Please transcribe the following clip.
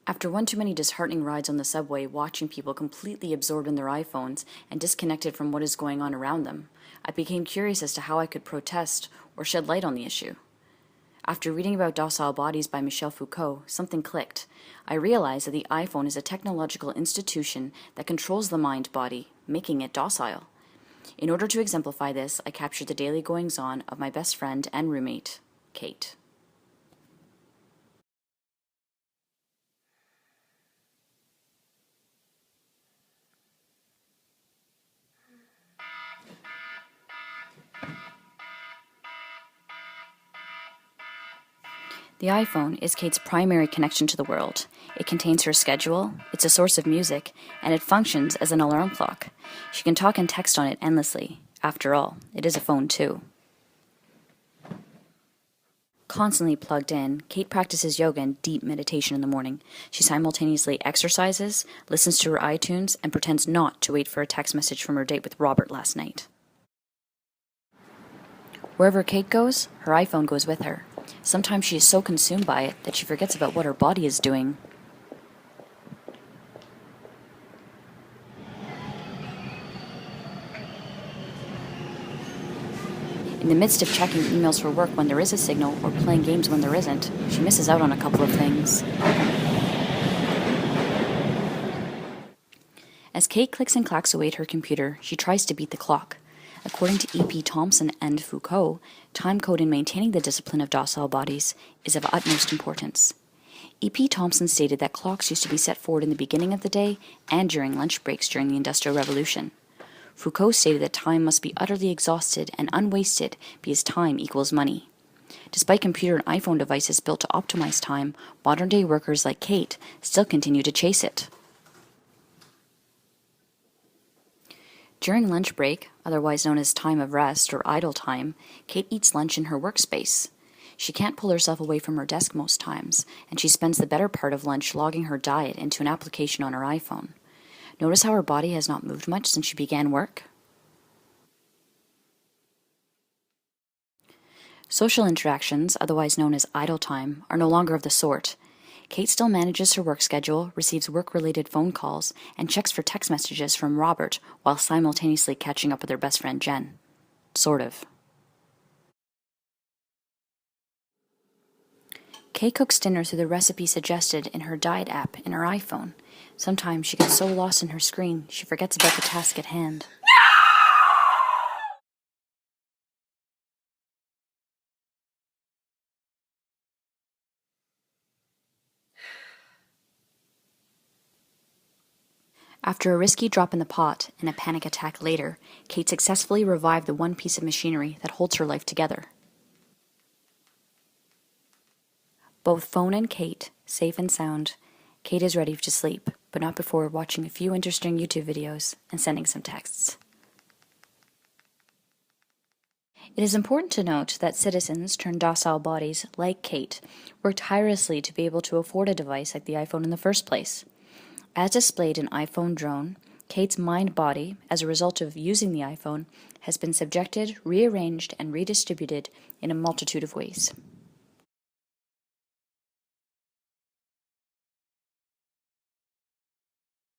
After one too many disheartening rides on the subway, watching people completely absorbed in their iPhones and disconnected from what is going on around them, I became curious as to how I could protest or shed light on the issue. After reading about docile bodies by Michel Foucault, something clicked. I realized that the iPhone is a technological institution that controls the mind-body, making it docile. In order to exemplify this, I captured the daily goings-on of my best friend and roommate, Kate. The iPhone is Kate's primary connection to the world. It contains her schedule, it's a source of music, and it functions as an alarm clock. She can talk and text on it endlessly. After all, it is a phone too. Constantly plugged in, Kate practices yoga and deep meditation in the morning. She simultaneously exercises, listens to her iTunes, and pretends not to wait for a text message from her date with Robert last night. Wherever Kate goes, her iPhone goes with her. Sometimes she is so consumed by it that she forgets about what her body is doing. In the midst of checking emails for work when there is a signal or playing games when there isn't, she misses out on a couple of things. As Kate clicks and clacks away at her computer, she tries to beat the clock. According to E.P. Thompson and Foucault, time code in maintaining the discipline of docile bodies is of utmost importance. E.P. Thompson stated that clocks used to be set forward in the beginning of the day and during lunch breaks during the Industrial Revolution. Foucault stated that time must be utterly exhausted and unwasted because time equals money. Despite computer and iPhone devices built to optimize time, modern-day workers like Kate still continue to chase it. During lunch break, otherwise known as time of rest or idle time, Kate eats lunch in her workspace. She can't pull herself away from her desk most times, and she spends the better part of lunch logging her diet into an application on her iPhone. Notice how her body has not moved much since she began work? Social interactions, otherwise known as idle time, are no longer of the sort. Kate still manages her work schedule, receives work-related phone calls, and checks for text messages from Robert while simultaneously catching up with her best friend Jen. Sort of. Kate cooks dinner through the recipe suggested in her diet app in her iPhone. Sometimes she gets so lost in her screen, she forgets about the task at hand. After a risky drop in the pot and a panic attack later, Kate successfully revived the one piece of machinery that holds her life together. Both phone and Kate, safe and sound, Kate is ready to sleep, but not before watching a few interesting YouTube videos and sending some texts. It is important to note that citizens turned docile bodies, like Kate, work tirelessly to be able to afford a device like the iPhone in the first place. As displayed in iPhone Drone, Kate's mind-body, as a result of using the iPhone, has been subjected, rearranged, and redistributed in a multitude of ways.